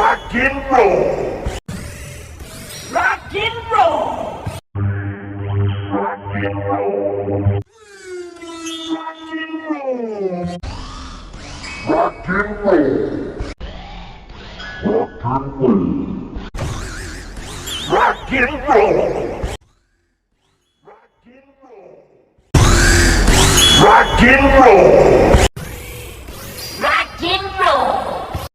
Rock and roll. Rock and roll. Rock and roll. Rock and roll. Rock and roll. Rock and roll. Rock and roll. Rock and roll. Rock and roll.